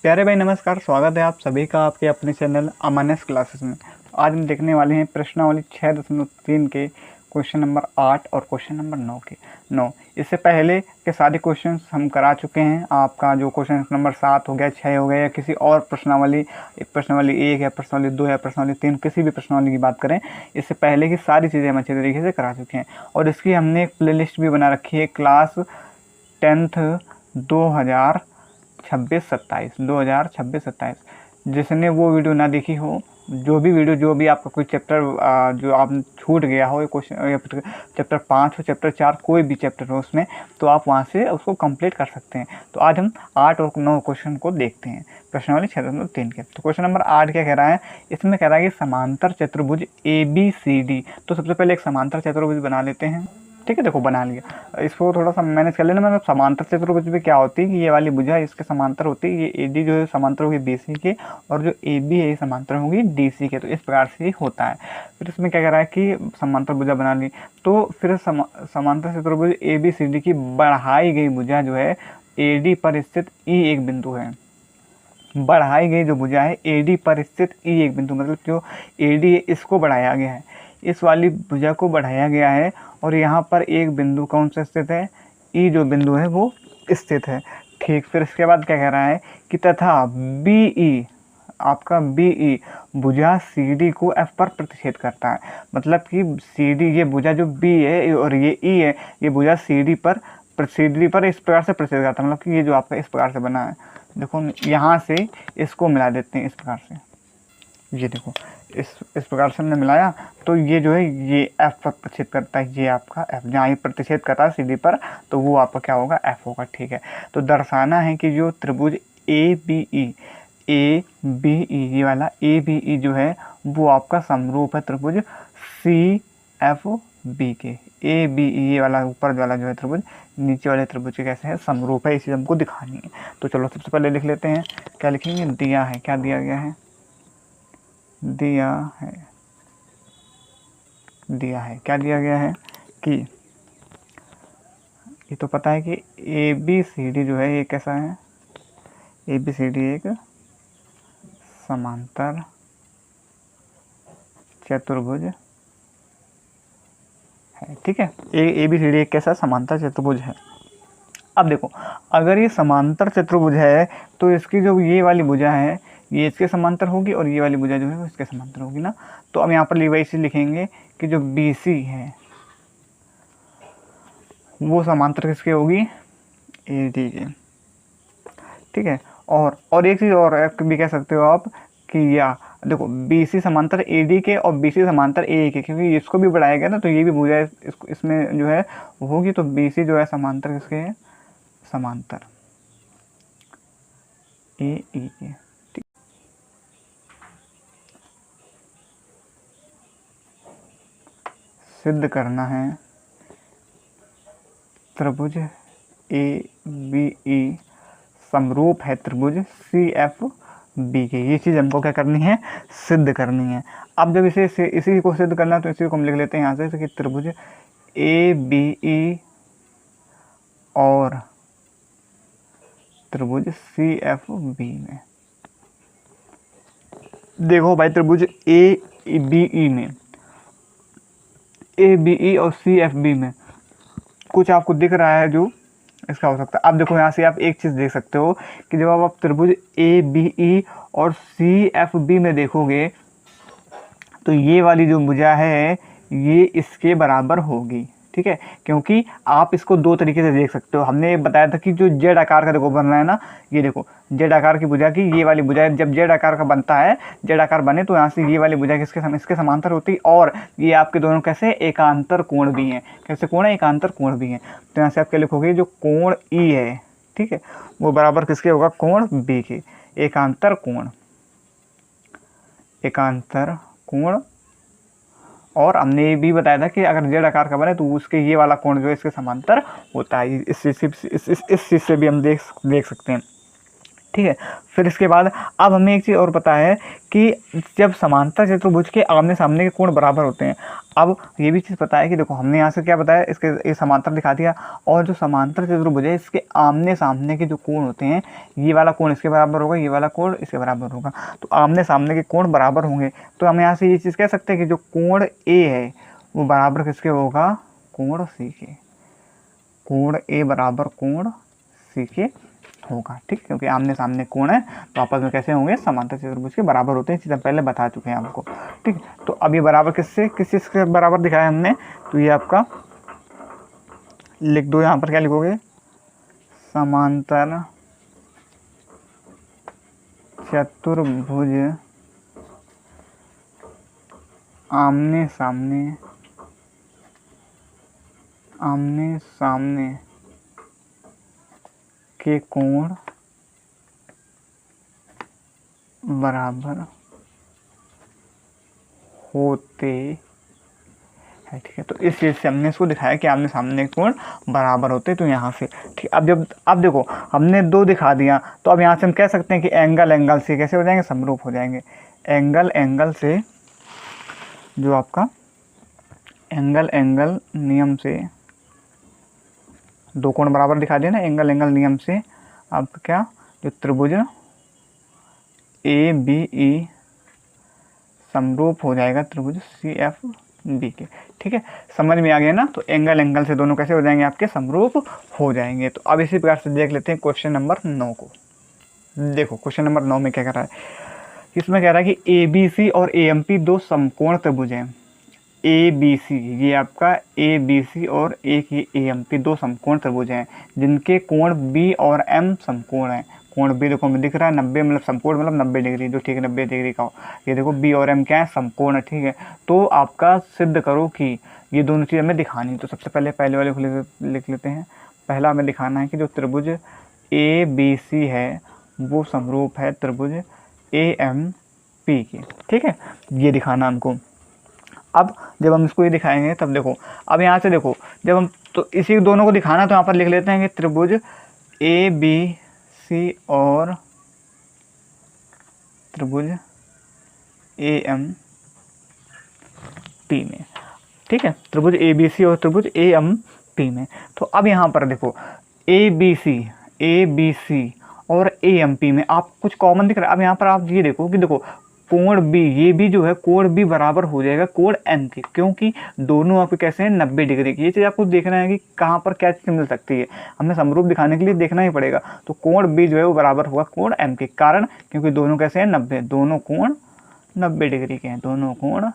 प्यारे भाई नमस्कार, स्वागत है आप सभी का आपके अपने चैनल अमानस क्लासेस में। आज हम देखने वाले हैं प्रश्नावली 6.3 के क्वेश्चन नंबर 8 और क्वेश्चन नंबर 9। इससे पहले के सारे क्वेश्चंस हम करा चुके हैं। आपका जो क्वेश्चन नंबर 7 हो गया, 6 हो गया, या किसी और प्रश्नावली 1 या प्रश्नावली 2 या प्रश्नावली 3 किसी भी प्रश्नावली की बात करें, इससे पहले की सारी चीज़ें हम अच्छे तरीके से करा चुके हैं। और इसकी हमने एक प्ले लिस्ट भी बना रखी है, क्लास 10th 2026-27 जिसने वो वीडियो ना देखी हो, जो भी आपका कोई चैप्टर जो आप छूट गया हो, क्वेश्चन या चैप्टर 5 हो, चैप्टर 4, कोई भी चैप्टर हो उसमें, तो आप वहाँ से उसको कंप्लीट कर सकते हैं। तो आज हम 8 और 9 क्वेश्चन को देखते हैं प्रश्नावली 6.3 के। तो क्वेश्चन नंबर 8 क्या कह रहा है, इसमें कह रहा है कि समांतर चतुर्भुज ABCD। तो सबसे पहले एक समांतर चतुर्भुज बना लेते हैं। ठीक है, देखो बना लिया। इसको थोड़ा सा मैनेज कर लेना। मतलब समांतर चतुर्भुज में क्या होती है कि ये वाली भुजा इसके समांतर होती है, ये AD जो है समांतर होगी BC के, और जो AB है ये समांतर होगी DC के। तो इस प्रकार से ही होता है। फिर इसमें क्या कह रहा है कि समांतर भुजा बना ली, तो फिर समांतर चतुर्भुज ABCD की बढ़ाई गई भुजा जो है AD पर स्थित E एक बिंदु है। बढ़ाई गई जो भुजा है AD पर स्थित E एक बिंदु, मतलब जो AD है इसको बढ़ाया गया है, इस वाली भुजा को बढ़ाया गया है, और यहाँ पर एक बिंदु कौन सा स्थित है, E जो बिंदु है वो स्थित है। ठीक, फिर इसके बाद क्या कह रहा है कि तथा BE, आपका BE भुजा CD को F पर प्रतिच्छेद करता है। मतलब कि CD, ये भुजा जो B है और ये E है, ये भुजा CD पर इस प्रकार से प्रतिच्छेद करता है। मतलब कि ये जो आपका इस प्रकार से बना है, देखो यहाँ से इसको मिला देते हैं इस प्रकार से, ये देखो इस प्रकार से हमने मिलाया, तो ये जो है ये F पर प्रतिच्छेद करता है। ये आपका F जहाँ ये प्रतिच्छेद करता है CD पर, तो वो आपका क्या होगा, F होगा। ठीक है, तो दर्शाना है कि जो त्रिभुज ABE ये वाला ABE जो है वो आपका समरूप है त्रिभुज CFB के। ABE ये वाला ऊपर वाला जो है त्रिभुज नीचे वाले त्रिभुज के कैसे है, समरूप है। इसी हमको दिखानी है। तो चलो सबसे पहले लिख लेते हैं। क्या लिखेंगे, दिया है, क्या दिया गया है, दिया है क्या दिया गया है कि ये तो पता है कि ABCD जो है ये कैसा है, ABCD एक समांतर चतुर्भुज है। ठीक है, ABCD एक कैसा समांतर चतुर्भुज है। अब देखो, अगर ये समांतर चतुर्भुज है तो इसकी जो ये वाली भुजा है ये इसके समांतर होगी, और ये वाली भुजा जो है वो इसके समांतर होगी ना। तो हम यहाँ पर वैसे लिखेंगे कि जो BC है वो समांतर किसके होगी, AD के। ठीक है, और एक चीज़ और भी कह सकते हो आप कि या देखो BC समांतर AD के और BC समांतर AA के, क्योंकि इसको भी बढ़ाया गया ना, तो ये भी भुजा इसमें जो है होगी। तो BC जो है समांतर किसके है, समांतर AE के। सिद्ध करना है त्रिभुज ABE समरूप है त्रिभुज CFB के। ये चीज़ हमको क्या करनी है, सिद्ध करनी है। अब जब इसी को सिद्ध करना है तो इसी को हम लिख लेते हैं यहाँ से कि त्रिभुज ABE और त्रिभुज CFB में। देखो भाई, त्रिभुज ABE में, ABE और CFB में कुछ आपको दिख रहा है जो इसका हो सकता है। अब देखो यहाँ से आप एक चीज़ देख सकते हो कि जब आप त्रिभुज ABE और CFB में देखोगे तो ये वाली जो भुजा है ये इसके बराबर होगी। ठीक है, क्योंकि आप इसको दो तरीके से देख सकते हो। हमने बताया था कि जो जेड आकार का देखो बन रहा है ना, ये देखो जेड आकार की भुजा की ये वाली भुजा जब जेड आकार का बनता है, जेड आकार बने तो यहाँ से ये वाली भुजा इसके समांतर होती है, और ये आपके दोनों कैसे एकांतर कोण भी हैं। कैसे कोण है, एकांतर कोण भी हैं। तो यहाँ से आप क्या लिखोगे, जो कोण E है, ठीक है, वो बराबर किसके होगा, कोण B के। एकांतर कोण। और हमने ये भी बताया था कि अगर जेड आकार का बने तो उसके ये वाला कोण जो है इसके समांतर होता है। इस चीज़ से भी हम देख सकते हैं। ठीक है। फिर इसके बाद अब हमें एक चीज़ और पता है कि जब समांतर चतुर्भुज के आमने सामने के कोण बराबर होते हैं, अब ये भी चीज़ पता है कि देखो हमने यहाँ से क्या बताया, इसके ये समांतर दिखा दिया, और जो समांतर चतुर्भुज है इसके आमने सामने के जो कोण होते हैं, ये वाला कोण इसके बराबर होगा, ये वाला कोण इसके बराबर होगा, तो आमने सामने के कोण बराबर होंगे। तो हम यहाँ से ये चीज़ कह सकते हैं कि जो कोण ए है वो बराबर किसके होगा, कोण सी के। कोण ए बराबर कोण सी के होगा, ठीक, क्योंकि आमने सामने कोण है तो आपस में कैसे होंगे, समांतर चतुर्भुज के बराबर होते हैं। चीज़ हम पहले बता चुके हैं आपको, ठीक। तो अब ये बराबर किससे, किस चीज़ के बराबर दिखाया हमने, तो ये आपका लिख दो, यहाँ पर क्या लिखोगे, समांतर चतुर्भुज आमने सामने के कोण बराबर होते हैं, ठीक है। तो इस चीज़ से हमने इसको दिखाया कि आमने सामने के कोण बराबर होते, तो यहाँ से ठीक। अब देखो हमने दो दिखा दिया, तो अब यहाँ से हम कह सकते हैं कि एंगल से कैसे हो जाएंगे, समरूप हो जाएंगे। एंगल से जो आपका एंगल नियम से दो कोण बराबर दिखा दिया ना, एंगल नियम से आपका क्या, जो त्रिभुज ABE समरूप हो जाएगा त्रिभुज CFB के, ठीक है। समझ में आ गया ना, तो एंगल से दोनों कैसे हो जाएंगे, आपके समरूप हो जाएंगे। तो अब इसी प्रकार से देख लेते हैं क्वेश्चन नंबर 9 को। देखो क्वेश्चन नंबर 9 में क्या कर रहा है, इसमें कह रहा है कि ABC और AMP दो समकोण त्रिभुज हैं। ABC, ये आपका ABC और एक ये AMP दो समकोण त्रिभुज हैं जिनके कोण B और M समकोण हैं। कोण B देखो हमें दिख रहा है 90, मतलब समकोण मतलब 90 डिग्री, जो ठीक है 90 डिग्री का हो। ये देखो B और M क्या है, समकोण है, ठीक है। तो आपका सिद्ध करो कि ये दोनों चीज़ हमें दिखानी। तो सबसे पहले वाले को लिख लेते हैं। पहला हमें दिखाना है कि जो त्रिभुज ABC है वो समरूप है त्रिभुज AMP के, ठीक है, ये दिखाना हमको। अब जब हम इसको ये दिखाएंगे तब देखो, अब यहाँ से देखो जब हम तो इसी दोनों को दिखाना, तो यहाँ पर लिख लेते हैं कि त्रिभुज ABC और त्रिभुज AMP में, ठीक है, त्रिभुज ABC और त्रिभुज AMP में। तो अब यहाँ पर देखो ABC और AMP में आप कुछ कॉमन दिख रहा है। अब यहाँ पर आप ये देखो कि देखो कोण B, ये भी जो है कोण B बराबर हो जाएगा कोण M के, क्योंकि दोनों आपके कैसे हैं 90 डिग्री की। ये चीज़ आपको देखना है कि कहाँ पर क्या चीज़ मिल सकती है, हमें समरूप दिखाने के लिए देखना ही पड़ेगा। तो कोण B जो है वो बराबर होगा कोण M के, कारण क्योंकि दोनों कैसे हैं 90, दोनों कोण 90 डिग्री के हैं, दोनों कोण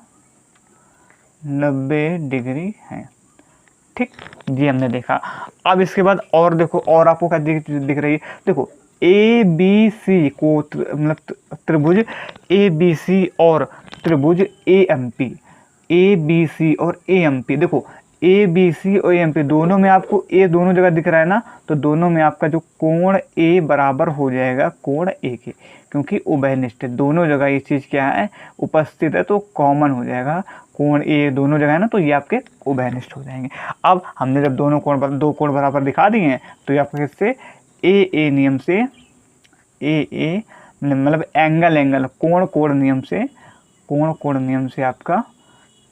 90 डिग्री हैं, ठीक, ये हमने देखा। अब इसके बाद और देखो, और आपको क्या दिख रही है, देखो ABC को मतलब त्रिभुज ABC और त्रिभुज AMP, ABC और AMP, देखो ABC और AMP दोनों में आपको A दोनों जगह दिख रहा है ना, तो दोनों में आपका जो कोण A बराबर हो जाएगा कोण A के, क्योंकि उभयनिष्ठ दोनों जगह ये चीज़ क्या है, उपस्थित है, तो कॉमन हो जाएगा। कोण A दोनों जगह है ना, तो ये आपके उभयनिष्ठ हो जाएंगे। अब हमने जब दो कोण बराबर दिखा दिए हैं, तो ये आपके इससे AA नियम से AA मतलब एंगल कोण नियम से आपका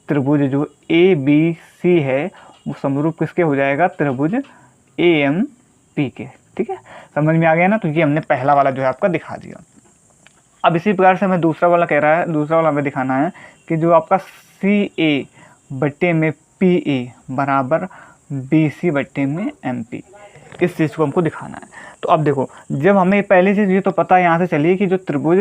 त्रिभुज जो ABC है वो समरूप किसके हो जाएगा, त्रिभुज AMP के, ठीक है, समझ में आ गया ना। तो ये हमने पहला वाला जो है आपका दिखा दिया। अब इसी प्रकार से हमें दूसरा वाला कह रहा है, दूसरा वाला हमें दिखाना है कि जो आपका CA बट्टे में PA बराबर BC बट्टे में MP, इस चीज़ को हमको दिखाना है। तो अब देखो जब हमें पहली चीज़ ये तो पता है यहाँ से चलिए कि जो त्रिभुज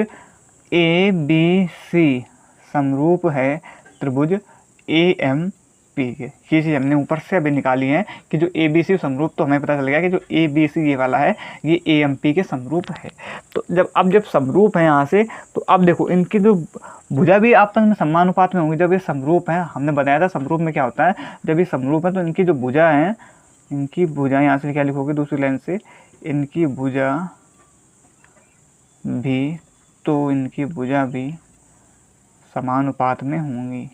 ABC समरूप है त्रिभुज AMP के, ये चीज़ हमने ऊपर से अभी निकाली है कि जो ABC समरूप, तो हमें पता चल गया कि जो ABC ये वाला है ये AMP के समरूप है। तो जब समरूप है यहाँ से, तो अब देखो इनकी जो भुजा भी आपस में समानुपात में होंगी। जब ये समरूप है, हमने बताया था समरूप में क्या होता है, जब ये समरूप है तो इनकी जो भुजा है, इनकी भुजा यहाँ से क्या लिखोगे दूसरी लाइन से, इनकी भुजा भी समानुपात में होंगी,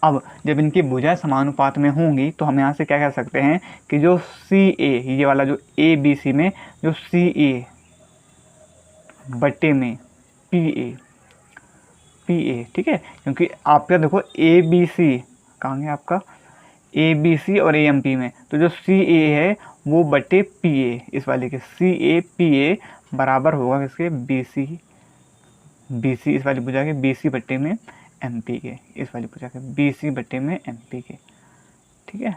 अब जब इनकी भुजाएं समानुपात में होंगी तो हम यहाँ से क्या कह सकते हैं कि जो सी ए, ये वाला जो ए बी सी में जो सी ए बट्टे में पी ए, ठीक है, क्योंकि आपका देखो ए बी सी कहाँ है आपका, ए बी सी और ए एम पी में, तो जो सी ए है वो बटे पी ए, इस वाले के सी ए पी ए बराबर होगा किसके, बी सी इस वाली भुजा के बी सी बट्टे में एम पी के, इस वाली भुजा के बी सी बट्टे में एम पी के, ठीक है।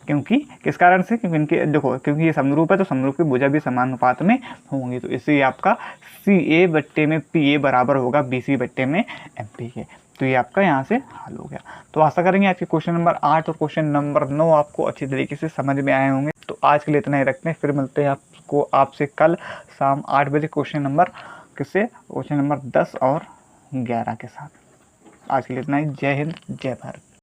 क्योंकि किस कारण से, क्योंकि इनके देखो क्योंकि ये समरूप है तो समरूप की भुजा भी समान अनुपात में होंगी, तो इससे आपका सी ए बट्टे में पी ए बराबर होगा बी सी बट्टे में एम पी के। तो ये आपका यहाँ से हल हो गया। तो आशा करेंगे आज के क्वेश्चन नंबर 8 और क्वेश्चन नंबर 9 आपको अच्छी तरीके से समझ में आए होंगे। तो आज के लिए इतना ही रखते हैं, फिर मिलते हैं आपसे कल शाम 8 बजे क्वेश्चन नंबर 10 और 11 के साथ। आज के लिए इतना ही। जय हिंद, जय भारत।